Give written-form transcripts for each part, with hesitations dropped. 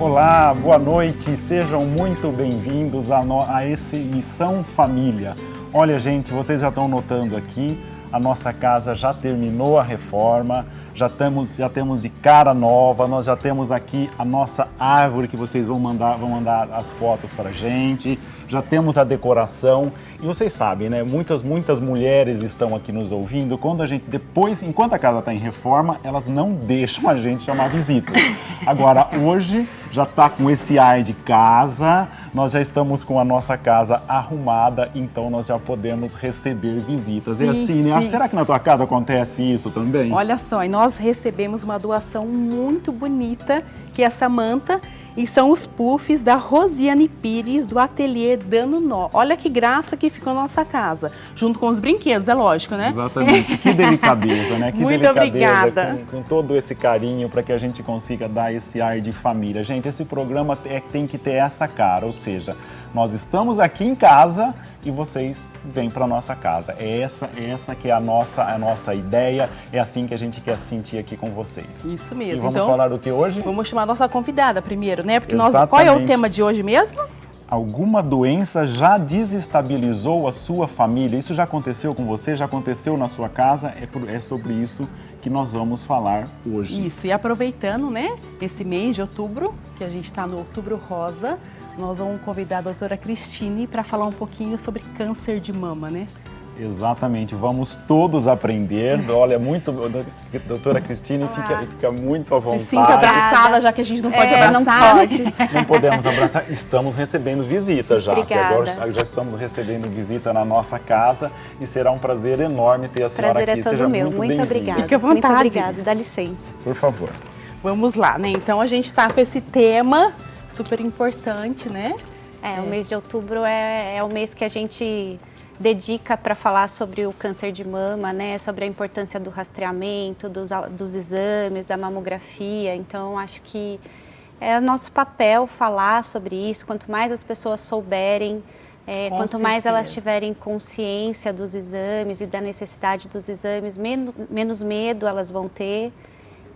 Olá, boa noite, sejam muito bem-vindos a esse Missão Família. Olha, gente, vocês já estão notando aqui, a nossa casa já terminou a reforma, já temos de cara nova, nós já temos aqui a nossa árvore que vocês vão mandar as fotos para a gente, já temos a decoração e vocês sabem, né? Muitas mulheres estão aqui nos ouvindo, enquanto a casa está em reforma, elas não deixam a gente chamar visita. Agora, hoje já está com esse ar de casa, nós já estamos com a nossa casa arrumada, então nós já podemos receber visitas. Sim, é assim, né? sim. Será que na tua casa acontece isso também? Olha só, e nós recebemos uma doação muito bonita, que é essa manta, e são os puffs da Rosiane Pires, do ateliê Dando Nó. Olha que graça que ficou na nossa casa, junto com os brinquedos, é lógico, né? Exatamente, que delicadeza, né? Que Muito delicadeza, obrigada. com todo esse carinho para que a gente consiga dar esse ar de família. Gente, esse programa tem que ter essa cara, ou seja, nós estamos aqui em casa e vocês vêm para nossa casa. É essa que é a nossa ideia, é assim que a gente quer se sentir aqui com vocês. Isso mesmo. E vamos então, falar do que hoje? vamos chamar a nossa convidada primeiro, né? Porque qual é o Exatamente. tema de hoje mesmo? Alguma doença já desestabilizou a sua família? Isso já aconteceu com você? Já aconteceu na sua casa? É sobre isso que nós vamos falar hoje. Isso, e aproveitando, né, esse mês de outubro, que a gente está no Outubro Rosa, nós vamos convidar a doutora Cristine para falar um pouquinho sobre câncer de mama, né? Exatamente, vamos todos aprender. Olha, doutora Cristine, fica muito à vontade. Se sinta abraçada, já que a gente não pode abraçar. Não pode. Não podemos abraçar, estamos recebendo visita já. Obrigada. Agora já estamos recebendo visita na nossa casa e será um prazer enorme ter a senhora Prazer aqui. é todo Seja meu. muito Muito bem-vinda. obrigada. Fique à vontade. Muito obrigada, dá licença. Por favor. Vamos lá, né? Então a gente está com esse tema super importante, né? O mês de outubro é o mês que a gente dedica para falar sobre o câncer de mama, né? Sobre a importância do rastreamento, dos exames, da mamografia. Então, acho que é nosso papel falar sobre isso. Quanto mais as pessoas souberem, quanto mais elas tiverem consciência dos exames e da necessidade dos exames, menos medo elas vão ter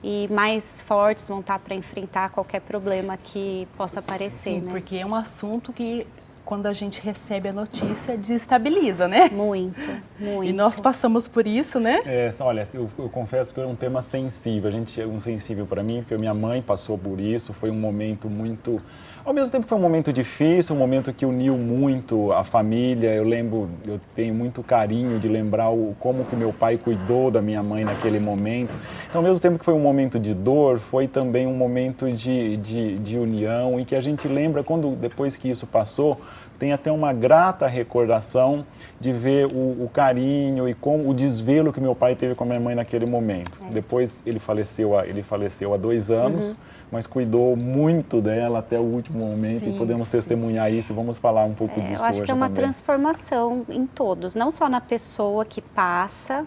e mais fortes vão estar para enfrentar qualquer problema que possa aparecer, Sim, né? porque é um assunto que, quando a gente recebe a notícia, desestabiliza, né? Muito, muito. E nós passamos por isso, né? Olha, eu confesso que é um tema sensível, sensível para mim, porque minha mãe passou por isso, foi um momento muito... Ao mesmo tempo foi um momento difícil, um momento que uniu muito a família. Eu tenho muito carinho de lembrar como que meu pai cuidou da minha mãe naquele momento. Então, ao mesmo tempo que foi um momento de dor, foi também um momento de união e que a gente lembra, depois que isso passou, tem até uma grata recordação de ver o carinho e o desvelo que meu pai teve com a minha mãe naquele momento. Depois ele faleceu há 2 anos, mas cuidou muito dela até o último momento. Sim, e podemos testemunhar isso. Vamos falar um pouco disso hoje. Eu acho que é uma também. transformação em todos, não só na pessoa que passa,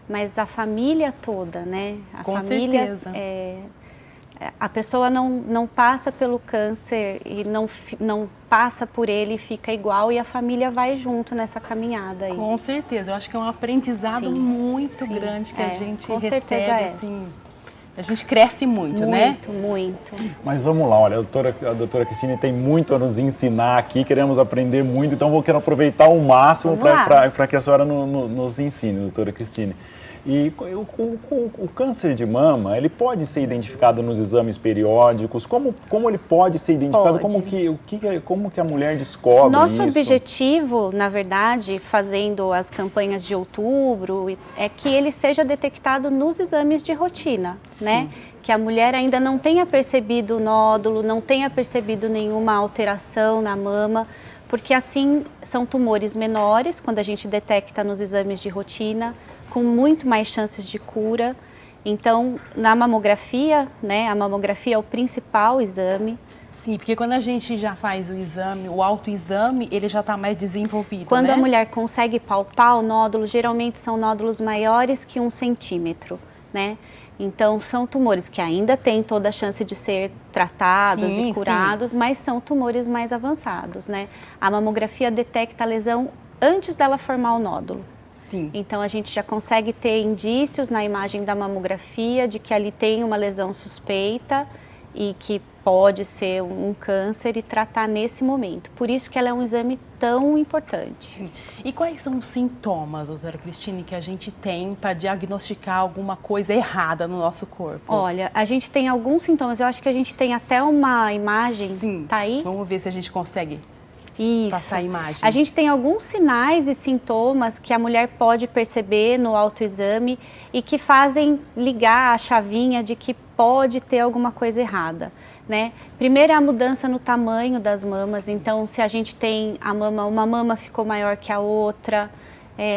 mas a família toda, né? Com certeza. A pessoa não passa pelo câncer e não passa por ele e fica igual, e a família vai junto nessa caminhada aí. Com certeza. Eu acho que é um aprendizado muito grande que a gente com recebe, certeza é. assim... A gente cresce muito, né? Muito. Mas vamos lá, olha, a doutora Cristine tem muito a nos ensinar aqui, queremos aprender muito, então eu quero aproveitar ao máximo para que a senhora nos ensine, doutora Cristine. E o câncer de mama, ele pode ser identificado nos exames periódicos? Como ele pode ser identificado? Pode. Como que a mulher descobre Nosso isso? objetivo, na verdade, fazendo as campanhas de outubro, é que ele seja detectado nos exames de rotina, né? Que a mulher ainda não tenha percebido o nódulo, não tenha percebido nenhuma alteração na mama, porque assim são tumores menores, quando a gente detecta nos exames de rotina, com muito mais chances de cura. Então, na mamografia, né, a mamografia é o principal exame. Sim, porque quando a gente já faz o exame, o autoexame, ele já está mais desenvolvido, Quando né? a mulher consegue palpar o nódulo, geralmente são nódulos maiores que 1 centímetro, né? Então, são tumores que ainda têm toda a chance de ser tratados e curados, mas são tumores mais avançados, né? A mamografia detecta a lesão antes dela formar o nódulo. Sim. Então, a gente já consegue ter indícios na imagem da mamografia de que ali tem uma lesão suspeita e que pode ser um câncer e tratar nesse momento. Por isso que ela é um exame tão importante. Sim. E quais são os sintomas, doutora Cristine, que a gente tem para diagnosticar alguma coisa errada no nosso corpo? Olha, a gente tem alguns sintomas, eu acho que a gente tem até uma imagem, Sim. Tá aí? Vamos ver se a gente consegue passar a imagem. A gente tem alguns sinais e sintomas que a mulher pode perceber no autoexame e que fazem ligar a chavinha de que pode ter alguma coisa errada, né? Primeiro é a mudança no tamanho das mamas. Então, se a gente tem uma mama ficou maior que a outra,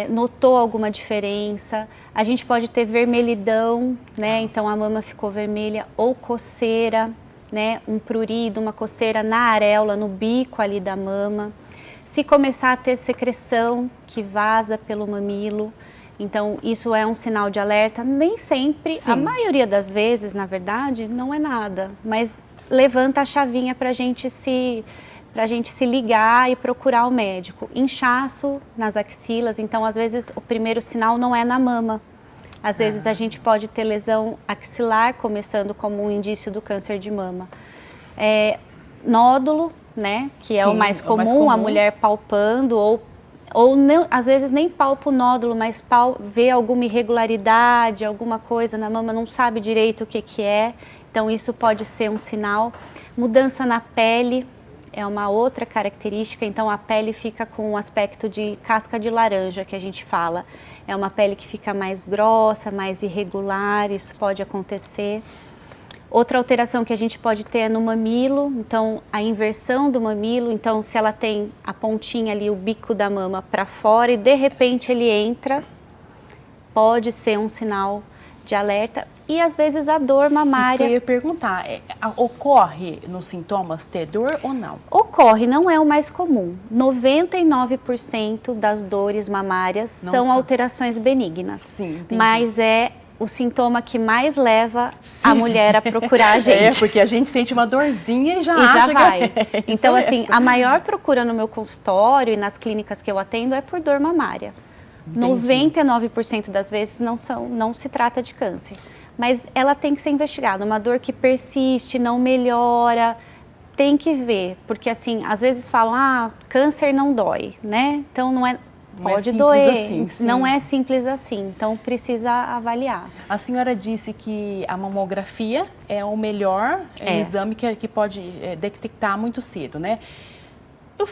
notou alguma diferença. A gente pode ter vermelhidão, né? Então a mama ficou vermelha, ou coceira, né? Um prurido, uma coceira na areola, no bico ali da mama. Se começar a ter secreção que vaza pelo mamilo, então isso é um sinal de alerta. Nem sempre, Sim. A maioria das vezes, na verdade, não é nada, mas levanta a chavinha para a gente se ligar e procurar o médico. Inchaço nas axilas, então às vezes o primeiro sinal não é na mama. Às vezes a gente pode ter lesão axilar, começando como um indício do câncer de mama. Nódulo, né, que é o mais comum, a mulher palpando, ou não, às vezes nem palpa o nódulo, mas vê alguma irregularidade, alguma coisa na mama, não sabe direito o que é. Então isso pode ser um sinal. Mudança na pele é uma outra característica, então a pele fica com um aspecto de casca de laranja, que a gente fala. É uma pele que fica mais grossa, mais irregular, isso pode acontecer. Outra alteração que a gente pode ter é no mamilo, então a inversão do mamilo, então se ela tem a pontinha ali, o bico da mama para fora e de repente ele entra, pode ser um sinal de alerta. E às vezes a dor mamária. Isso que eu ia perguntar, ocorre nos sintomas ter dor ou não? Ocorre, não é o mais comum. 99% das dores mamárias são alterações benignas. Sim, entendi. Mas é o sintoma que mais leva a mulher a procurar a gente. Porque a gente sente uma dorzinha e já vai. Então, assim, a maior procura no meu consultório e nas clínicas que eu atendo é por dor mamária. Entendi. 99% das vezes não se trata de câncer. Mas ela tem que ser investigada. Uma dor que persiste, não melhora, tem que ver. Porque, assim, às vezes falam, câncer não dói, né? Então, pode doer, assim, não é simples assim, então precisa avaliar. A senhora disse que a mamografia é o melhor exame que pode detectar muito cedo, né? Eu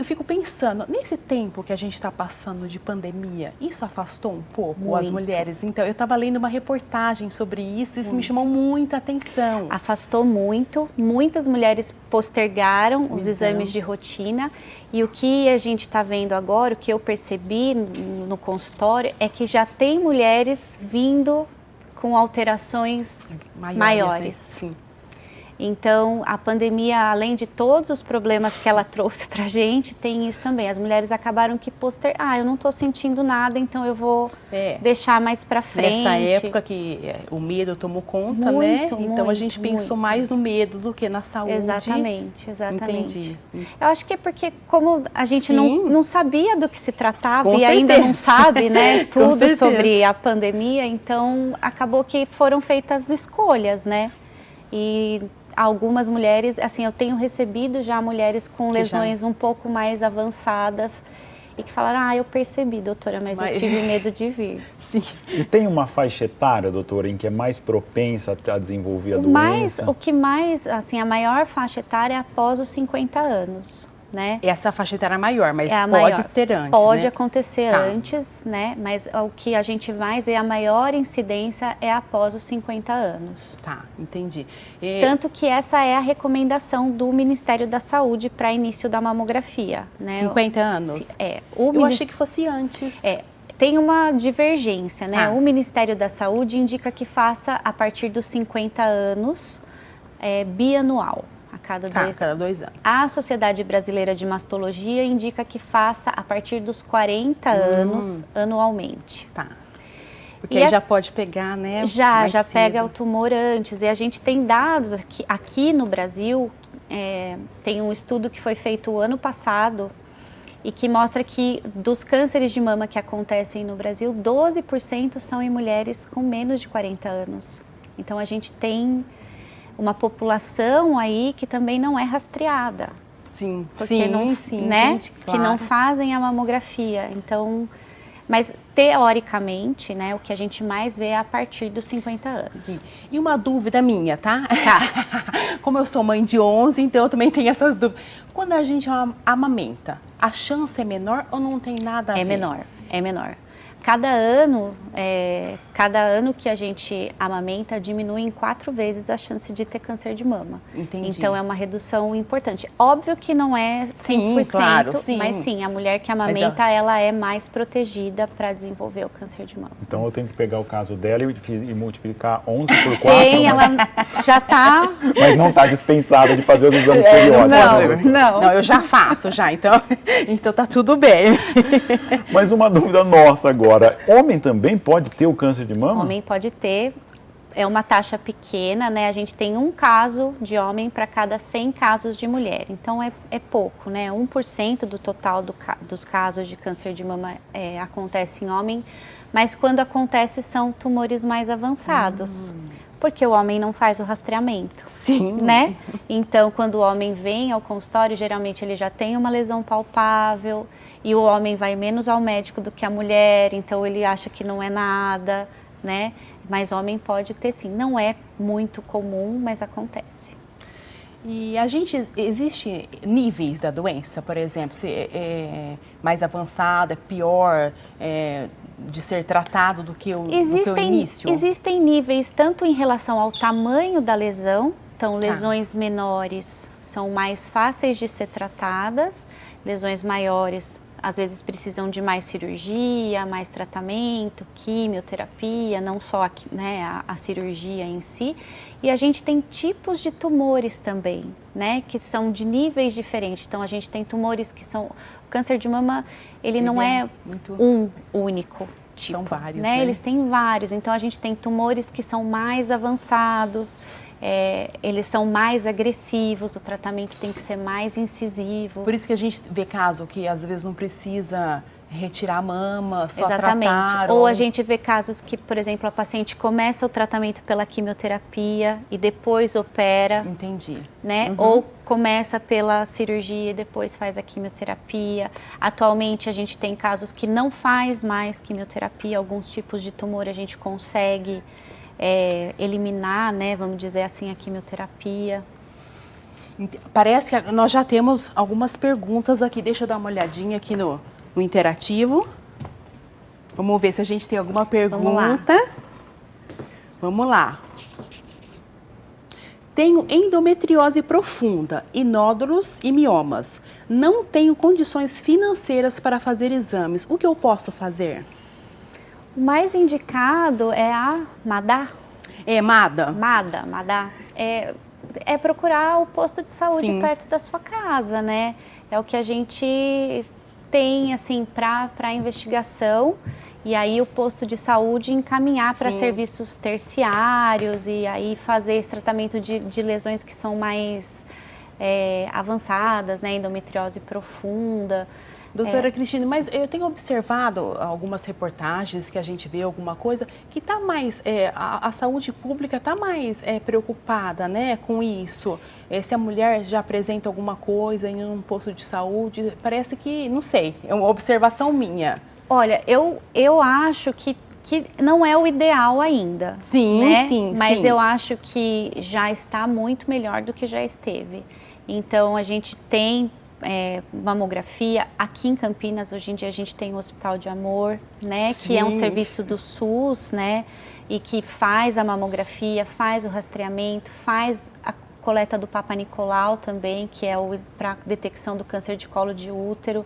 fico pensando, nesse tempo que a gente está passando de pandemia, isso afastou um pouco as mulheres? Então, eu estava lendo uma reportagem sobre isso, isso me chamou muita atenção. Afastou muito, muitas mulheres postergaram os exames de rotina e o que a gente está vendo agora, o que eu percebi no consultório, é que já tem mulheres vindo com alterações maiores. Sim. Então, a pandemia, além de todos os problemas que ela trouxe pra gente, tem isso também. As mulheres acabaram que eu não estou sentindo nada, então eu vou deixar mais pra frente. Nessa época que o medo tomou conta, né? Então a gente pensou mais no medo do que na saúde. Exatamente. Entendi. Eu acho que é porque como a gente não sabia do que se tratava Com ainda não sabe, né, tudo Com sobre a pandemia, então acabou que foram feitas escolhas, né? E algumas mulheres, assim, eu tenho recebido já mulheres com lesões um pouco mais avançadas e que falaram, eu percebi, doutora, mas eu tive medo de vir. Sim. E tem uma faixa etária, doutora, em que é mais propensa a desenvolver a doença? O que mais, assim, a maior faixa etária é após os 50 anos. Né? Essa faixa etária é maior, mas pode ter antes, Pode né? acontecer antes, né? Mas o que a gente mais vê, a maior incidência é após os 50 anos. Tá, entendi. Tanto que essa é a recomendação do Ministério da Saúde para início da mamografia, né? 50 anos? Eu achei que fosse antes. Tem uma divergência, né? O Ministério da Saúde indica que faça a partir dos 50 anos, bianual. A cada 2 anos. A Sociedade Brasileira de Mastologia indica que faça a partir dos 40 anos anualmente. Tá. Porque aí já pode pegar, né? Já pega o tumor antes. E a gente tem dados aqui no Brasil, tem um estudo que foi feito o ano passado e que mostra que dos cânceres de mama que acontecem no Brasil, 12% são em mulheres com menos de 40 anos. Então a gente tem uma população aí que também não é rastreada. Sim, Porque né? gente, claro. Que não fazem a mamografia. Então, mas teoricamente, né, o que a gente mais vê é a partir dos 50 anos. Sim. E uma dúvida minha, tá? Como eu sou mãe de 11, então eu também tenho essas dúvidas. Quando a gente amamenta, a chance é menor ou não tem nada a ver? É menor, é menor. Cada ano que a gente amamenta diminui em 4 vezes a chance de ter câncer de mama. Entendi. Então é uma redução importante. Óbvio que não é 100%, sim, claro, sim. Mas sim, a mulher que amamenta, ela é mais protegida para desenvolver o câncer de mama. Então eu tenho que pegar o caso dela e multiplicar 11 por 4. Tem, ela já está... Mas não está dispensada de fazer os exames periódicos. Não, eu já faço, já, então tá tudo bem. Mas uma dúvida nossa agora, homem também pode ter o câncer de mama? Homem pode ter, é uma taxa pequena, né? A gente tem um caso de homem para cada 100 casos de mulher, então é pouco, né? 1% do total dos casos de câncer de mama acontece em homem, mas quando acontece são tumores mais avançados. Porque o homem não faz o rastreamento. Sim. Né? Então, quando o homem vem ao consultório, geralmente ele já tem uma lesão palpável e o homem vai menos ao médico do que a mulher, então ele acha que não é nada, né? Mas homem pode ter sim. Não é muito comum, mas acontece. E existe níveis da doença, por exemplo, se é mais avançado, é pior de ser tratado do que o início? Existem níveis, tanto em relação ao tamanho da lesão, então lesões menores são mais fáceis de ser tratadas, lesões maiores às vezes precisam de mais cirurgia, mais tratamento, quimioterapia, não só a cirurgia em si. E a gente tem tipos de tumores também, né, que são de níveis diferentes. Então a gente tem tumores que são... O câncer de mama, ele não é um único tipo. São vários, né? né? Eles têm vários. Então a gente tem tumores que são mais avançados, eles são mais agressivos, o tratamento tem que ser mais incisivo. Por isso que a gente vê caso que às vezes não precisa retirar a mama, só Exatamente. tratar. Ou a gente vê casos que, por exemplo, a paciente começa o tratamento pela quimioterapia e depois opera. Entendi. Né? Ou começa pela cirurgia e depois faz a quimioterapia. Atualmente a gente tem casos que não faz mais quimioterapia, alguns tipos de tumor a gente consegue eliminar, né, vamos dizer assim, a quimioterapia. Parece que nós já temos algumas perguntas aqui. Deixa eu dar uma olhadinha aqui no interativo. Vamos ver se a gente tem alguma pergunta. Vamos lá. Tenho endometriose profunda e nódulos e miomas. Não tenho condições financeiras para fazer exames. O que eu posso fazer? O mais indicado é a MADA. MADA. É procurar o posto de saúde Sim. perto da sua casa, né? É o que a gente tem, assim, para investigação. E aí o posto de saúde encaminhar para serviços terciários e aí fazer esse tratamento de lesões que são mais avançadas, né? Endometriose profunda. Doutora Cristine, mas eu tenho observado algumas reportagens que a gente vê alguma coisa que está mais, a saúde pública está mais preocupada, né, com isso. Se a mulher já apresenta alguma coisa em um posto de saúde, parece que, não sei, é uma observação minha. Olha, eu acho que não é o ideal ainda. Sim, né? sim. Mas eu acho que já está muito melhor do que já esteve. Então, a gente tem mamografia. Aqui em Campinas, hoje em dia, a gente tem o Hospital de Amor, né? Sim. Que é um serviço do SUS, né? E que faz a mamografia, faz o rastreamento, faz a coleta do Papa Nicolau também, que é para detecção do câncer de colo de útero.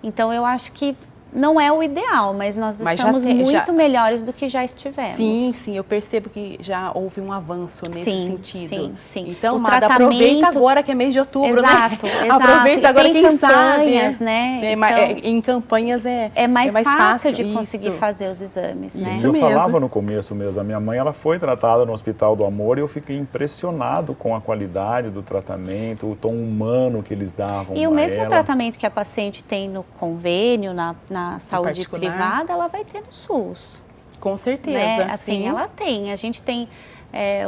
Então, eu acho que não é o ideal, mas nós estamos muito melhores do que já estivemos. Sim, sim, eu percebo que já houve um avanço nesse sentido. Sim. Então, Mada, aproveita agora que é mês de outubro, exato, né? Exato. Aproveita agora, quem sabe. Né? Em campanhas é mais fácil de conseguir fazer os exames, né? Isso eu falava no começo mesmo. A minha mãe, ela foi tratada no Hospital do Amor e eu fiquei impressionado com a qualidade do tratamento, o tom humano que eles davam. E o mesmo tratamento que a paciente tem no convênio, na saúde privada, ela vai ter no SUS. Com certeza, né? Assim, sim. ela tem. A gente tem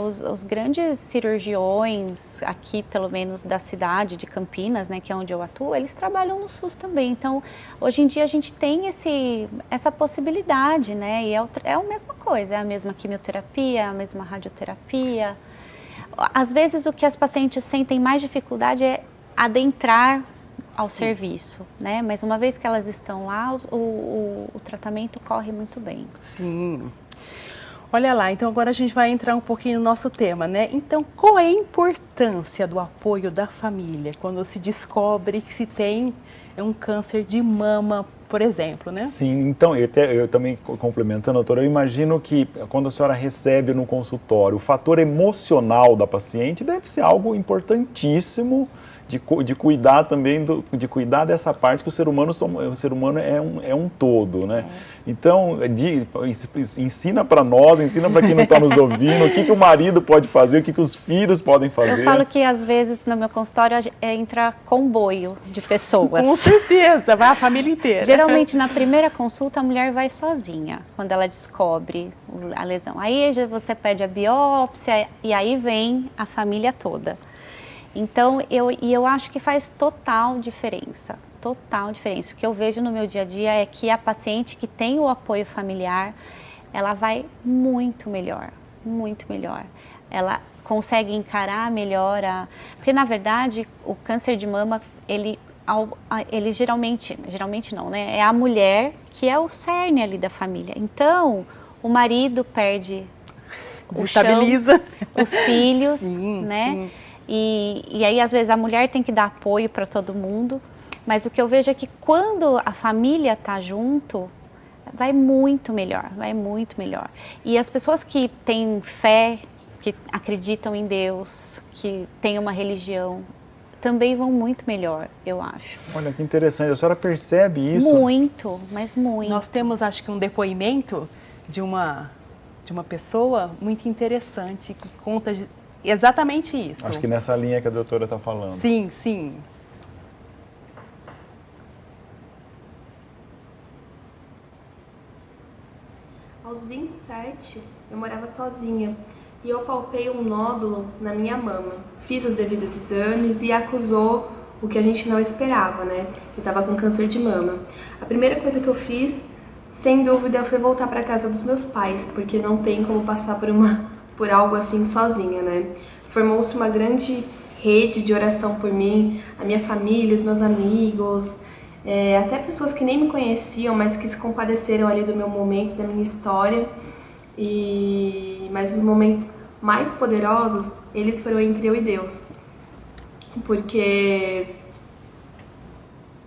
os grandes cirurgiões aqui, pelo menos da cidade de Campinas, né, que é onde eu atuo, eles trabalham no SUS também. Então, hoje em dia a gente tem essa possibilidade, né? E é a mesma coisa, é a mesma quimioterapia, a mesma radioterapia. Às vezes o que as pacientes sentem mais dificuldade é adentrar ao serviço, né? Mas uma vez que elas estão lá, o tratamento corre muito bem. Sim. Olha lá, então agora a gente vai entrar um pouquinho no nosso tema, né? Então, qual é a importância do apoio da família quando se descobre que se tem um câncer de mama, por exemplo, né? Sim, então, eu também complementando, doutora, eu imagino que quando a senhora recebe no consultório, o fator emocional da paciente deve ser algo importantíssimo de cuidar também, de cuidar dessa parte que o ser humano é um todo, né? Então, ensina para nós, ensina para quem não está nos ouvindo, o que o marido pode fazer, o que os filhos podem fazer. Eu falo que às vezes no meu consultório entra comboio de pessoas. Com certeza, vai a família inteira. Geralmente na primeira consulta a mulher vai sozinha, quando ela descobre a lesão. Aí você pede a biópsia e aí vem a família toda. Então, eu acho que faz total diferença. Total diferença. O que eu vejo no meu dia a dia é que a paciente que tem o apoio familiar, ela vai muito melhor, muito melhor. Ela consegue encarar melhor porque na verdade o câncer de mama, ele geralmente não, né? É a mulher que é o cerne ali da família. Então, o marido perde o chão, os filhos, sim, né? Sim. E aí, às vezes, a mulher tem que dar apoio para todo mundo, mas o que eu vejo é que quando a família está junto, vai muito melhor, vai muito melhor. E as pessoas que têm fé, que acreditam em Deus, que têm uma religião, também vão muito melhor, eu acho. Olha que interessante, a senhora percebe isso? Muito, mas muito. Nós temos, acho que, um depoimento de uma pessoa muito interessante que conta exatamente isso. Acho que nessa linha que a doutora está falando. Sim, sim. Aos 27, eu morava sozinha e eu palpei um nódulo na minha mama. Fiz os devidos exames e acusou o que a gente não esperava, né? Eu estava com câncer de mama. A primeira coisa que eu fiz, sem dúvida, foi voltar para casa dos meus pais, porque não tem como passar por algo assim sozinha, né? Formou-se uma grande rede de oração por mim, a minha família, os meus amigos, até pessoas que nem me conheciam, mas que se compadeceram ali do meu momento, da minha história. Mas os momentos mais poderosos, eles foram entre eu e Deus. Porque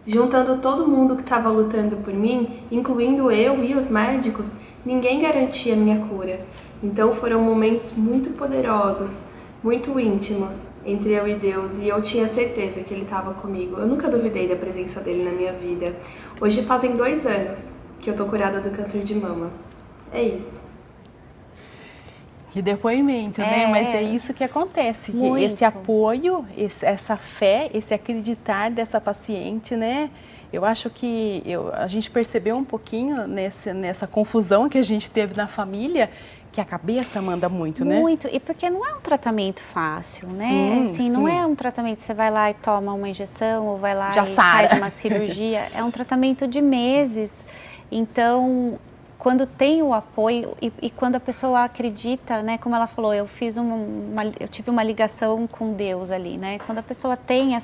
juntando todo mundo que estava lutando por mim, incluindo eu e os médicos, ninguém garantia a minha cura. Então foram momentos muito poderosos, muito íntimos entre eu e Deus, e eu tinha certeza que Ele estava comigo. Eu nunca duvidei da presença dEle na minha vida. Hoje fazem 2 anos que eu tô curada do câncer de mama. É isso. Que depoimento, né? Mas é isso que acontece, que esse apoio, essa fé, esse acreditar dessa paciente, né? Eu acho que a gente percebeu um pouquinho nessa confusão que a gente teve na família, que a cabeça manda muito, né? Muito, e porque não é um tratamento fácil, né? Sim, assim, não é um tratamento que você vai lá e toma uma injeção, ou vai lá já e sara. faz uma cirurgia. É um tratamento de meses. Então, quando tem o apoio e quando a pessoa acredita, né? Como ela falou, eu tive uma ligação com Deus ali, né? Quando a pessoa tem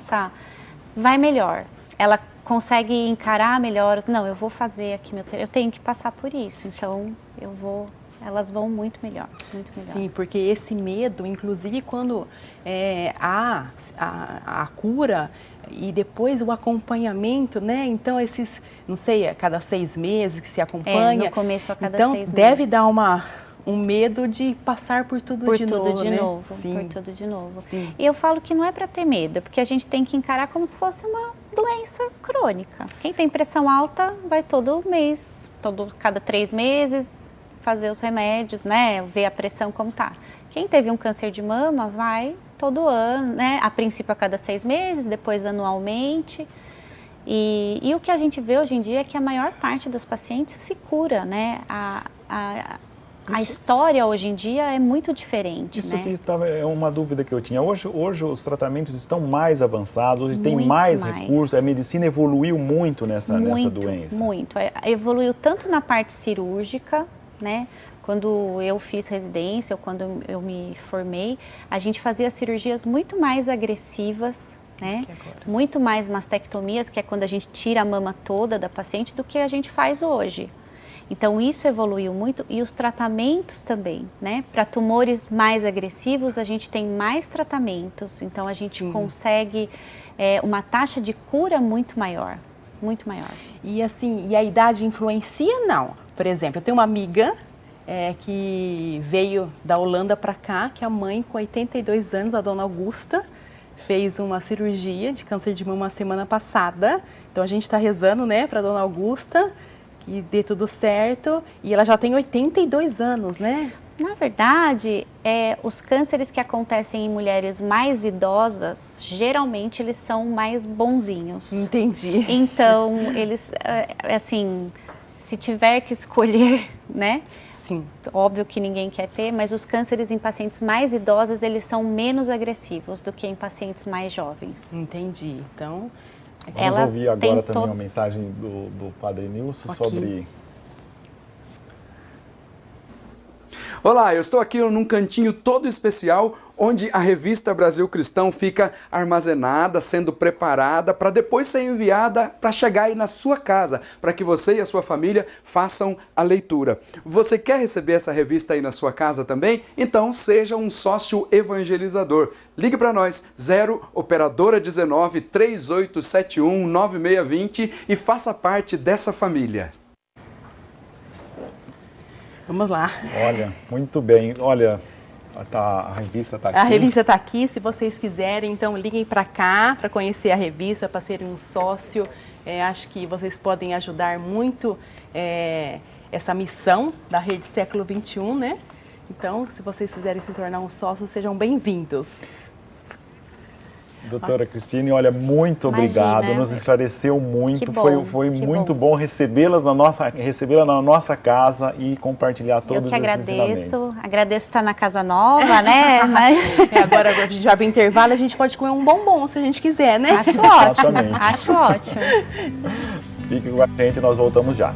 vai melhor. Ela consegue encarar melhor. Não, eu vou fazer a quimioterapia, eu tenho que passar por isso. Então, elas vão muito melhor, muito melhor. Sim, porque esse medo, inclusive quando há a cura e depois o acompanhamento, né? Então não sei, a cada 6 meses que se acompanha. No começo a cada 6 meses. Então deve dar um medo de passar por tudo de novo, né? Sim. Por tudo de novo. Sim. E eu falo que não é para ter medo, porque a gente tem que encarar como se fosse uma doença crônica. Quem tem pressão alta vai todo mês, cada 3 meses, fazer os remédios, né? Ver a pressão como tá. Quem teve um câncer de mama vai todo ano, né? A princípio a cada 6 meses, depois anualmente. E o que a gente vê hoje em dia é que a maior parte das pacientes se cura, né? a história hoje em dia é muito diferente, Isso né? aqui é uma dúvida que eu tinha. Hoje os tratamentos estão mais avançados, hoje tem Muito mais mais. recursos, a medicina evoluiu muito nessa doença. Muito. Evoluiu tanto na parte cirúrgica, né? Quando eu fiz residência ou quando eu me formei, a gente fazia cirurgias muito mais agressivas, né? Muito mais mastectomias, que é quando a gente tira a mama toda da paciente, do que a gente faz hoje. Então, isso evoluiu muito e os tratamentos também, né? Para tumores mais agressivos, a gente tem mais tratamentos, então a gente consegue uma taxa de cura muito maior, muito maior. E assim, e a idade influencia? Não. Por exemplo, eu tenho uma amiga que veio da Holanda para cá, que a mãe com 82 anos, a dona Augusta, fez uma cirurgia de câncer de mama semana passada. Então, a gente está rezando, né, para a dona Augusta, que dê tudo certo, e ela já tem 82 anos, né? Na verdade, os cânceres que acontecem em mulheres mais idosas, geralmente eles são mais bonzinhos. Entendi. Então, eles, assim, se tiver que escolher, né? Sim. Óbvio que ninguém quer ter, mas os cânceres em pacientes mais idosas, eles são menos agressivos do que em pacientes mais jovens. Entendi. Então... Vamos ouvir agora também uma mensagem do Padre Nilson sobre... Olá, eu estou aqui num cantinho todo especial onde a revista Brasil Cristão fica armazenada, sendo preparada para depois ser enviada para chegar aí na sua casa, para que você e a sua família façam a leitura. Você quer receber essa revista aí na sua casa também? Então seja um sócio evangelizador. Ligue para nós, 0 Operadora 19 3871 9620 e faça parte dessa família. Vamos lá. Olha, muito bem. Olha, a revista está aqui. A revista está aqui, se vocês quiserem, então liguem para cá para conhecer a revista, para serem um sócio. Acho que vocês podem ajudar muito essa missão da Rede Século XXI, né? Então, se vocês quiserem se tornar um sócio, sejam bem-vindos. Doutora Cristine, olha, muito obrigado, nos esclareceu muito, foi muito bom recebê-la na nossa casa e compartilhar todos esses ensinamentos. Agradeço estar na casa nova, né? Agora a gente já vai intervalo, a gente pode comer um bombom se a gente quiser, né? Acho ótimo, acho ótimo. Fique com a gente, nós voltamos já.